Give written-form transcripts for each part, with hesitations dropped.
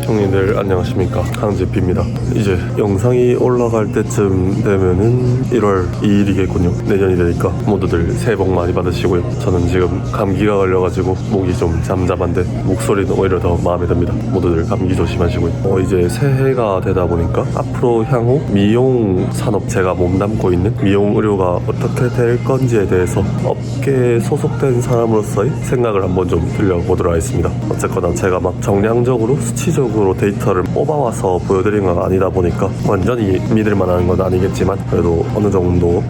형님들 안녕하십니까, 강제피입니다. 이제 영상이 올라갈 때쯤 되면은 1월 2일이겠군요. 내년이 되니까 모두들 새해 복 많이 받으시고요. 저는 지금 감기가 걸려가지고 목이 좀 잠잠한데 목소리는 오히려 더 마음에 듭니다. 모두들 감기 조심하시고요. 이제 새해가 되다 보니까 앞으로 향후 미용 산업, 제가 몸담고 있는 미용 의료가 어떻게 될 건지에 대해서 업계에 소속된 사람으로서의 생각을 한번 좀 들려보도록 하겠습니다. 어쨌거나 제가 막 정량적으로 수치적으로 데이터를 뽑아와서 보여드린 건 아니다 보니까 완전히 믿을만한 건 아니겠지만 그래도 어느 정도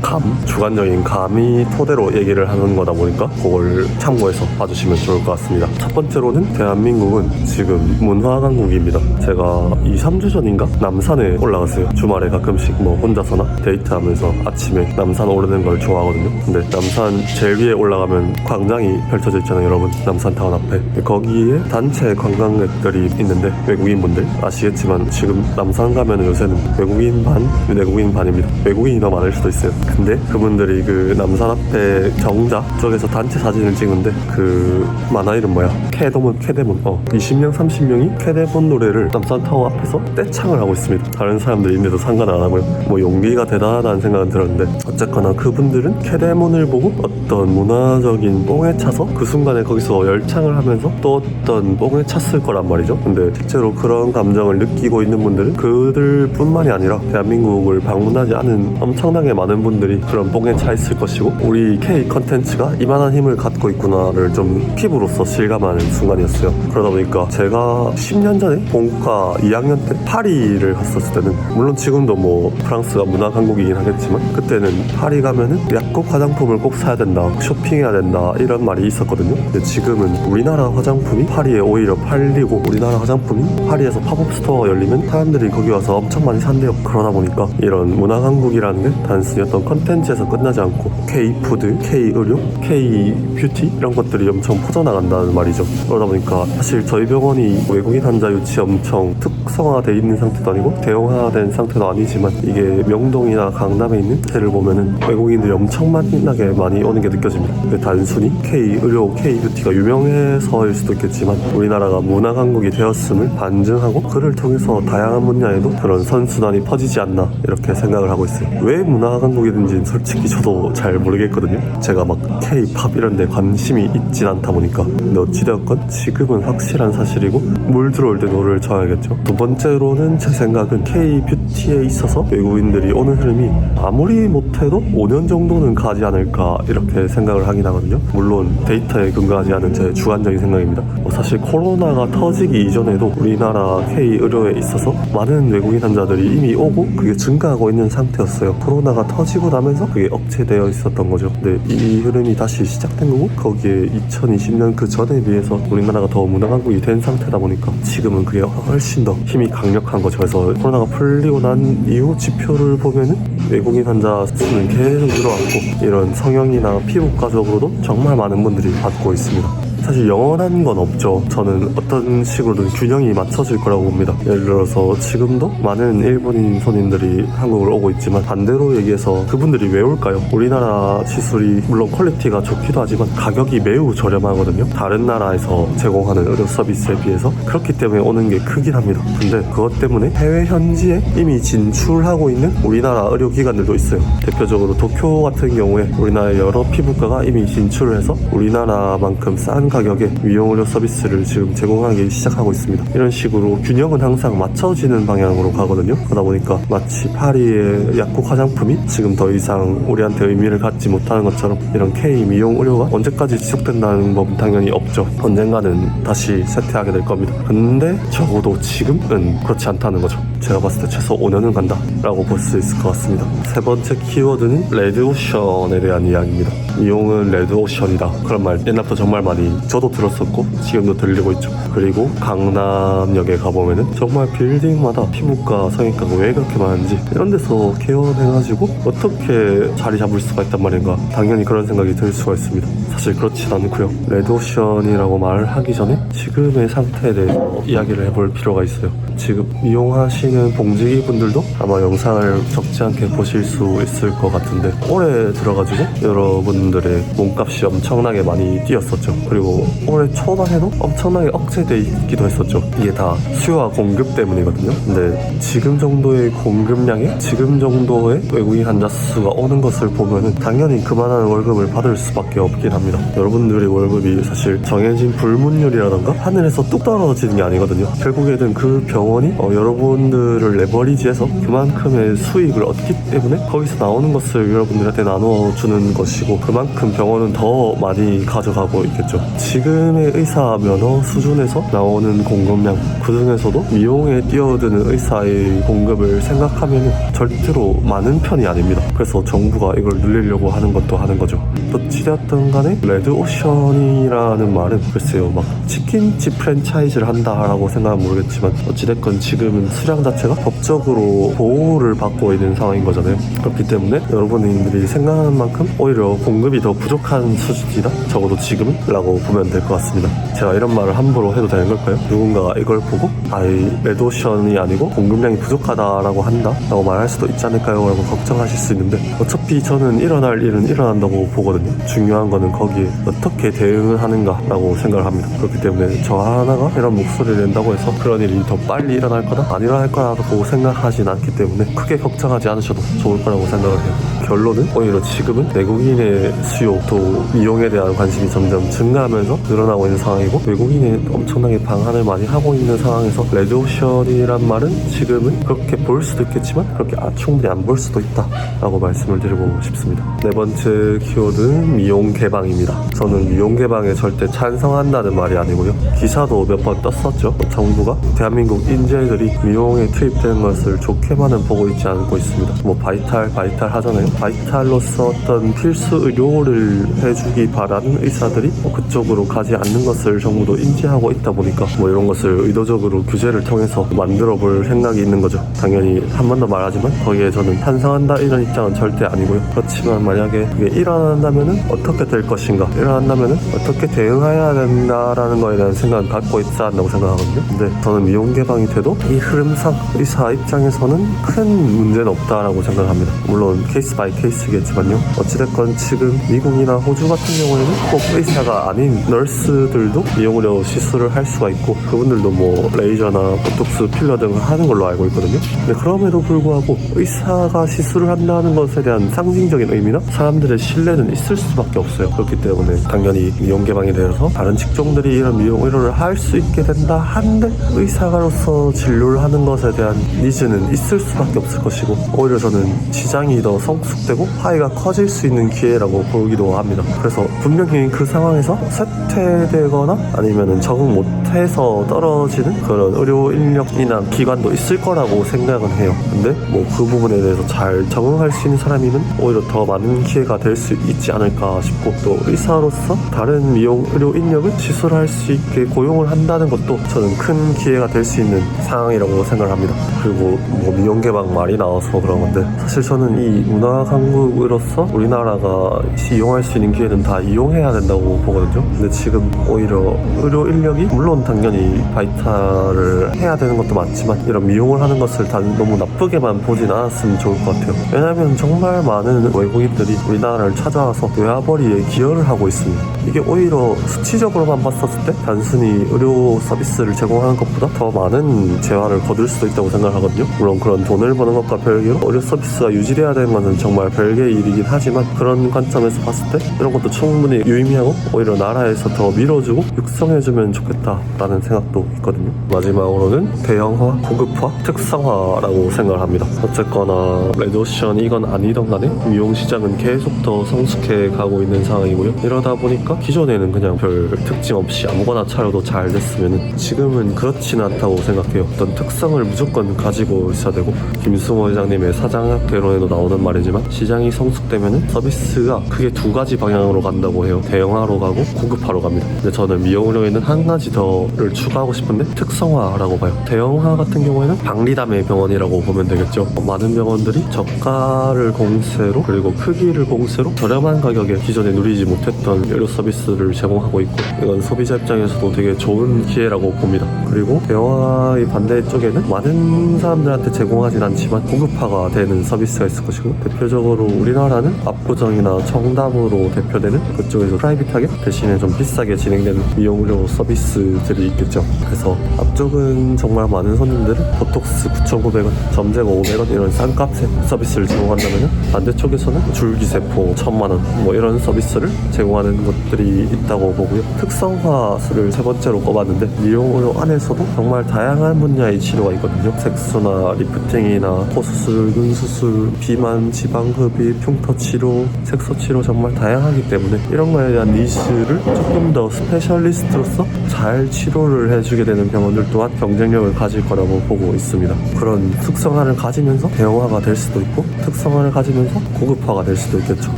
주관적인 감이 토대로 얘기를 하는 거다 보니까 그걸 참고해서 봐주시면 좋을 것 같습니다. 첫 번째로는 대한민국은 지금 문화강국입니다. 제가 2-3주 전인가 남산에 올라갔어요. 주말에 가끔씩 뭐 혼자서나 데이트하면서 아침에 남산 오르는 걸 좋아하거든요. 근데 남산 제일 위에 올라가면 광장이 펼쳐져 있잖아요, 여러분. 남산타운 앞에. 거기에 단체 관광객들이 있는데 외국인분들 아시겠지만 지금 남산 가면 요새는 외국인 반, 내국인 반입니다. 외국인이 더 많을 수도 있어요. 근데 그분들이 그 남산 앞에 정자 쪽에서 단체 사진을 찍는데 그 만화 이름 뭐야? 캐데몬 20명 30명이 캐데몬 노래를 남산타워 앞에서 떼창을 하고 있습니다. 다른 사람들이 있는데도 상관 안 하고요. 뭐 용기가 대단하다는 생각은 들었는데 어쨌거나 그분들은 캐데몬을 보고 어떤 문화적인 뽕에 차서 그 순간에 거기서 열창을 하면서 또 어떤 뽕에 찼을 거란 말이죠. 근데 실제로 그런 감정을 느끼고 있는 분들은 그들뿐만이 아니라 대한민국을 방문하지 않은 엄청나게 많은 분들이 그런 뽕에 차 있을 것이고, 우리 K 컨텐츠가 이만한 힘을 갖고 있구나를 좀 피부로서 실감하는 순간이었어요. 그러다 보니까 제가 10년 전에 본과 2학년 때 파리를 갔었을 때는, 물론 지금도 뭐 프랑스가 문화 강국이긴 하겠지만 그때는 파리 가면은 약국 화장품을 꼭 사야 된다, 쇼핑해야 된다 이런 말이 있었거든요. 근데 지금은 우리나라 화장품이 파리에 오히려 팔리고 우리나라 화장품이 파리에서 팝업 스토어가 열리면 사람들이 거기 와서 엄청 많이 산대요. 그러다 보니까 이런 문화 강국이라는 게 단순히 어떤 컨텐츠에서 끝나지 않고 K-푸드, K-의료, K-뷰티 이런 것들이 엄청 퍼져나간다는 말이죠. 그러다 보니까 사실 저희 병원이 외국인 환자 유치 엄청 특성화되어 있는 상태도 아니고 대형화된 상태도 아니지만 이게 명동이나 강남에 있는 데를 보면은 외국인들이 엄청 많이 오는 게 느껴집니다. 단순히 K-의료, K-뷰티가 유명해서일 수도 있겠지만 우리나라가 문화 강국이 되었음을 반증하고 그를 통해서 다양한 분야에도 그런 선순환이 퍼지지 않나 이렇게 생각을 하고 있어요. 왜 문화 강국이든지는 솔직히 저도 잘 모르겠거든요. 제가 막 K-팝 이런 데 관심이 있진 않다 보니까. 근데 어찌되었건 지금은 확실한 사실이고 물 들어올 때 노를 저어야겠죠. 두 번째로는 제 생각은 K-뷰티에 있어서 외국인들이 오는 흐름이 아무리 못해도 5년 정도는 가지 않을까 이렇게 생각을 하긴 하거든요. 물론 데이터에 근거하지 않은 제 주관적인 생각입니다. 사실 코로나가 터지기 이전에도 우리나라 K-의료에 있어서 많은 외국인 환자들이 이미 오고 그게 증가하고 있는 상태였어요. 코로나가 터지고 나면서 그게 억제되어 있었던 거죠. 근데 이 흐름이 다시 시작된 거고 거기에 2020년 그 전에 비해서 우리나라가 더 문화강국이 된 상태다 보니까 지금은 그게 훨씬 더 힘이 강력한 거죠. 그래서 코로나가 풀리고 난 이후 지표를 보면은 외국인 환자 수는 계속 늘어왔고 이런 성형이나 피부과적으로도 정말 많은 분들이 받고 있습니다. 사실 영원한 건 없죠. 저는 어떤 식으로든 균형이 맞춰질 거라고 봅니다. 예를 들어서 지금도 많은 일본인 손님들이 한국을 오고 있지만 반대로 얘기해서 그분들이 왜 올까요? 우리나라 시술이 물론 퀄리티가 좋기도 하지만 가격이 매우 저렴하거든요. 다른 나라에서 제공하는 의료 서비스에 비해서. 그렇기 때문에 오는 게 크긴 합니다. 근데 그것 때문에 해외 현지에 이미 진출하고 있는 우리나라 의료기관들도 있어요. 대표적으로 도쿄 같은 경우에 우리나라의 여러 피부과가 이미 진출을 해서 우리나라만큼 싼 가격에 미용의료 서비스를 지금 제공하기 시작하고 있습니다. 이런 식으로 균형은 항상 맞춰지는 방향으로 가거든요. 그러다 보니까 마치 파리의 약국 화장품이 지금 더 이상 우리한테 의미를 갖지 못하는 것처럼 이런 K 미용 의료가 언제까지 지속된다는 법은 당연히 없죠. 언젠가는 다시 쇠퇴하게 될 겁니다. 근데 적어도 지금은 그렇지 않다는 거죠. 제가 봤을 때 최소 5년은 간다 라고 볼 수 있을 것 같습니다. 세 번째 키워드는 레드오션에 대한 이야기입니다. 미용은 레드오션이다, 그런 말 옛날부터 정말 많이 저도 들었었고 지금도 들리고 있죠. 그리고 강남역에 가보면은 정말 빌딩마다 피부과, 성형외과가 왜 그렇게 많은지 이런 데서 개원해가지고 어떻게 자리 잡을 수가 있단 말인가, 당연히 그런 생각이 들 수가 있습니다. 사실 그렇진 않고요. 레드오션이라고 말을 하기 전에 지금의 상태에 대해서 이야기를 해볼 필요가 있어요. 지금 이용하시는 봉지기 분들도 아마 영상을 적지 않게 보실 수 있을 것 같은데, 올해 들어가지고 여러분들의 몸값이 엄청나게 많이 뛰었었죠. 그리고 올해 초반에도 엄청나게 억제돼 있기도 했었죠. 이게 다 수요와 공급 때문이거든요. 근데 지금 정도의 공급량에 지금 정도의 외국인 환자 수가 오는 것을 보면은 당연히 그만한 월급을 받을 수밖에 없긴 합니다. 여러분들의 월급이 사실 정해진 불문율이라던가 하늘에서 뚝 떨어지는 게 아니거든요. 결국에는 그 병원이 여러분들을 레버리지해서 그만큼의 수익을 얻기 때문에 거기서 나오는 것을 여러분들한테 나눠주는 것이고, 그만큼 병원은 더 많이 가져가고 있겠죠. 지금의 의사 면허 수준에서 나오는 공급량, 그 중에서도 미용에 뛰어드는 의사의 공급을 생각하면 절대로 많은 편이 아닙니다. 그래서 정부가 이걸 늘리려고 하는 것도 하는 거죠. 어찌되었든 간에 레드오션이라는 말은 글쎄요, 막 치킨집 프랜차이즈를 한다라고 생각은 모르겠지만, 어찌됐건 지금은 수량 자체가 법적으로 보호를 받고 있는 상황인 거잖아요. 그렇기 때문에 여러분들이 생각하는 만큼 오히려 공급이 더 부족한 수준이다, 적어도 지금은 라고 보면 될 것 같습니다. 제가 이런 말을 함부로 해도 되는 걸까요? 누군가가 이걸 보고 이 레드오션이 아니고 공급량이 부족하다라고 한다 라고 말할 수도 있지 않을까요? 라고 걱정하실 수 있는데, 어차피 저는 일어날 일은 일어난다고 보거든요. 중요한 거는 거기에 어떻게 대응을 하는가 라고 생각을 합니다. 그렇기 때문에 저 하나가 이런 목소리를 낸다고 해서 그런 일이 더 빨리 일어날 거다, 안 일어날 거라고 생각하진 않기 때문에 크게 걱정하지 않으셔도 좋을 거라고 생각을 해요. 결론은 오히려 지금은 내국인의 수요, 또 미용에 대한 관심이 점점 증가하면서 늘어나고 있는 상황이고, 외국인이 엄청나게 방한을 많이 하고 있는 상황에서 레드오션이란 말은 지금은 그렇게 볼 수도 있겠지만 그렇게 충분히 안 볼 수도 있다 라고 말씀을 드리고 싶습니다. 네 번째 키워드는 미용 개방입니다. 저는 미용 개방에 절대 찬성한다는 말이 아니고요, 기사도 몇 번 떴었죠. 정부가 대한민국 인재들이 미용에 투입되는 것을 좋게만은 보고 있지 않고 있습니다. 뭐 바이탈 하잖아요. 바이탈로서 어떤 필수 의료를 해주기 바라는 의사들이 그쪽으로 가지 않는 것을 정부도 인지하고 있다 보니까 이런 것을 의도적으로 규제를 통해서 만들어 볼 생각이 있는 거죠. 당연히 한 번 더 말하지만 거기에 저는 찬성한다 이런 입장은 절대 아니고요. 그렇지만 만약에 그게 일어난다면은 어떻게 될 것인가, 일어난다면은 어떻게 대응해야 된다라는 거에 대한 생각을 갖고 있어야 한다고 생각하거든요. 근데 저는 미용 개방이 돼도 이 흐름상 의사 입장에서는 큰 문제는 없다라고 생각합니다. 물론 케이스 바이 케이스겠지만요. 어찌됐건 지금 미국이나 호주 같은 경우에는 꼭 의사가 아닌 널스들도 미용의료 시술을 할 수가 있고, 그분들도 뭐 레이저나 보톡스, 필러 등을 하는 걸로 알고 있거든요. 근데 그럼에도 불구하고 의사가 시술을 한다는 것에 대한 상징적인 의미나 사람들의 신뢰는 있을 수밖에 없어요. 그렇기 때문에 당연히 미용 개방에 대해서 다른 직종들이 이런 미용 의료를 할 수 있게 된다 한데, 의사가로서 진료를 하는 것에 대한 니즈는 있을 수밖에 없을 것이고, 오히려 저는 시장이 더 성숙되고 파이가 커질 수 있는 기회라고 보기도 합니다. 그래서 분명히 그 상황에서 쇠퇴되거나 아니면 적응 못해서 떨어지는 그런 의료 인력이나 기관도 있을 거라고 생각은 해요. 근데 그 부분에 대해서 잘 적응할 수 있는 사람이면 오히려 더 많은 기회가 될 수 있지 않을까 싶고, 또 의사로서 다른 미용 의료 인력을 시술할 수 있게 고용을 한다는 것도 저는 큰 기회가 될 수 있는 상황이라고 생각을 합니다. 그리고 미용 개방 말이 나와서 그런 건데, 사실 저는 이 문화 강국으로서 우리나라가 이용할 수 있는 기회는 다 이용해야 된다고 보거든요. 근데 지금 오히려 의료 인력이 물론 당연히 바이탈을 해야 되는 것도 맞지만 이런 미용을 하는 것을 다 너무 나쁘게만 보진 않았으면 좋을 것 같아요. 왜냐하면 정말 많은 외국인들이 우리나라를 찾아와서 외화벌이에 기여를 하고 있습니다. 이게 오히려 수치적으로만 봤었을 때 단순히 의료 서비스를 제공하는 것보다 더 많은 재화를 거둘 수도 있다고 생각하거든요. 물론 그런 돈을 버는 것과 별개로 의료 서비스가 유지돼야 되는 것은 정말 별개의 일이긴 하지만, 그런 관점에서 봤을 때 이런 것도 충분히 유의미하고 오히려 나라에서 더 밀어주고 육성해주면 좋겠다라는 생각도 있거든요. 마지막으로는 대형화, 고급화, 특성화라고 생각을 합니다. 어쨌거나 레드오션이건 아니던 간에 미용 시장은 계속 더 성숙해 가고 있는 상황이고요. 이러다 보니까 기존에는 그냥 별 특징 없이 아무거나 차려도 잘 됐으면, 지금은 그렇지는 않다고 생각해요. 어떤 특성을 무조건 가지고 있어야 되고, 김승호 회장님의 사장학 개론에도 나오는 말이지만 시장이 성숙되면은 서비스가 크게 두 가지 방향으로 간다고 해요. 대형화로 가고 고급화로 갑니다. 근데 저는 미용 의료에는 한 가지 더를 추가하고 싶은데 특성화라고 봐요. 대형화 같은 경우에는 박리담의 병원이라고 보면 되겠죠. 많은 병원들이 저가를 공세로 그리고 크기를 공세로 저렴한 가격에 기존에 누리지 못했던 의료 서비스를 제공하고 있고, 이건 소비자 입장에서도 되게 좋은 기회라고 봅니다. 그리고 대형화의 반대쪽에는 많은 사람들한테 제공하진 않지만 고급화가 되는 서비스가 있을 것이고, 대표적으로 우리나라는 압구정이나 청담으로 대표되는 그쪽에서 프라이빗하게 대신에 좀 비싸게 진행되는 미용 의료 서비스들이 있겠죠. 그래서 앞쪽은 정말 많은 손님들은 보톡스 9,900원, 점제가 500원 이런 싼 값에 서비스를 제공한다면, 반대쪽에서는 줄기세포 1,000만원 뭐 이런 서비스를 제공하는 것들이 있다고 보고요. 특성화를 세 번째로 꼽았는데, 미용 의료 안에서도 정말 다양한 분야의 치료가 있거든요. 색소나 리프팅이나 코수술, 눈수술, 비만, 지방흡입, 흉터 치료, 색소 치료 정말 다양하기 때문에 이런 거에 대한 니즈를 조금 더 스페셜리스트로서 잘 치료를 해주게 되는 병원들 또한 경쟁력을 가질 거라고 보고 있습니다. 그런 특성화를 가지면서 대형화가 될 수도 있고, 특성화를 가지면서 고급화가 될 수도 있겠죠.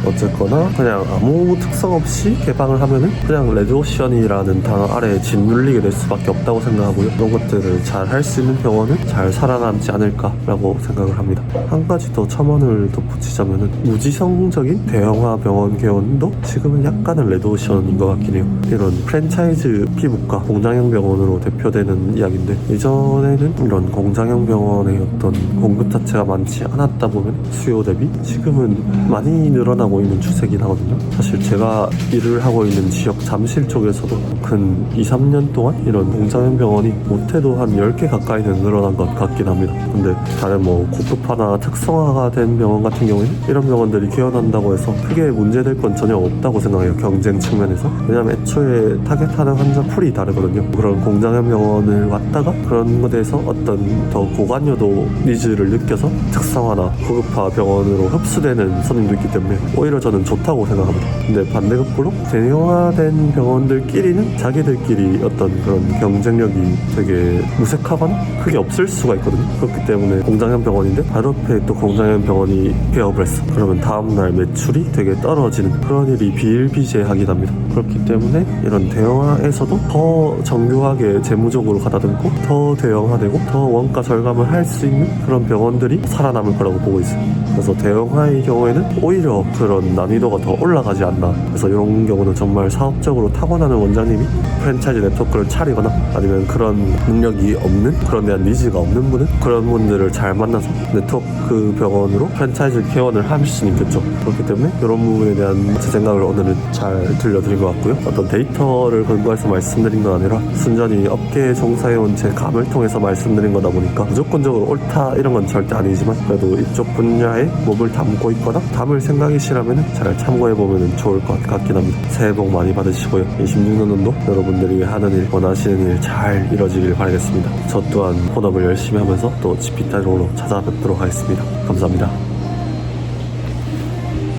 어쨌거나 그냥 아무 특성 없이 개방을 하면은 그냥 레드오션이라는 단어 아래에 짓눌리게 될 수밖에 없다고 생각하고요. 이런 것들을 잘 할 수 있는 병원은 잘 살아남지 않을까라고 생각을 합니다. 한 가지 더 첨언을 덧붙이자면은, 무지성적인 대형화 병원 개원도 지금은 약간은 레드오션인 것 같긴 해요. 이런 프랜차이즈 피부과 공장형 병원으로 대표되는 이야기인데, 예전에는 이런 공장형 병원의 어떤 공급 자체가 많지 않았다 보면 수요 대비 지금은 많이 늘어나고 있는 추세긴 하거든요. 사실 제가 일을 하고 있는 지역 잠실 쪽에서도 근 2-3년 동안 이런 공장형 병원이 못해도 한 10개 가까이는 늘어난 것 같긴 합니다. 근데 다른 뭐 고급화나 특성화가 된 병원 같은 경우에는 이런 병원들이 개원한다고 해서 크게 문제될 건 전혀 없다고 생각해요. 경쟁 측면에서. 왜냐면 애초에 타겟하는 환자 풀이 다르거든요. 그런 공장형 병원을 왔다가 그런 것에 대해서 어떤 더 고관여도 니즈를 느껴서 특성화나 고급화 병원으로 흡수되는 손님도 있기 때문에 오히려 저는 좋다고 생각합니다. 근데 반대급부로 대형화된 병원들끼리는 자기들끼리 어떤 그런 경쟁력이 되게 무색하거나 크게 없을 수가 있거든요. 그렇기 때문에 공장형 병원인데 바로 옆에 또 공장형 병원이 개업을 했어. 그러면 다음날 매출이 되게 떨어지는 그런 일이 비일비재하긴 합니다. 그렇기 때문에 이런 대형화에서도 더 정교하게 재무적으로 가다듬고 더 대형화되고 더 원가 절감을 할 수 있는 그런 병원들이 살아남을 거라고 보고 있어요. 그래서 대형화의 경우에는 오히려 그런 난이도가 더 올라가지 않나. 그래서 이런 경우는 정말 사업적으로 타고나는 원장님이 프랜차이즈 네트워크를 차리거나 아니면 그런 능력이 없는, 그런 데한 니즈가 없는 분은 그런 분들을 잘 만나서 네트워크 병원으로 프랜차이즈 개원을 할 수는 있겠죠. 그렇기 때문에 이런 부분에 대한 제 생각을 오늘은 잘 들려드린 것 같고요. 어떤 데이터를 근거해서 말씀드린 건 아니라 순전히 업계에 종사해온 제 감을 통해서 말씀드린 거다 보니까 무조건적으로 옳다 이런 건 절대 아니지만, 그래도 이쪽 분야에 몸을 담고 있거나 담을 생각이시라면 잘 참고해보면 좋을 것 같긴 합니다. 새해 복 많이 받으시고요. 26년도 여러분들이 하는 일, 원하시는 일 잘 이뤄지길 바라겠습니다. 저 또한 본업을 열심히 하면서 또 GP타로로 찾아뵙도록 하겠습니다. 감사합니다.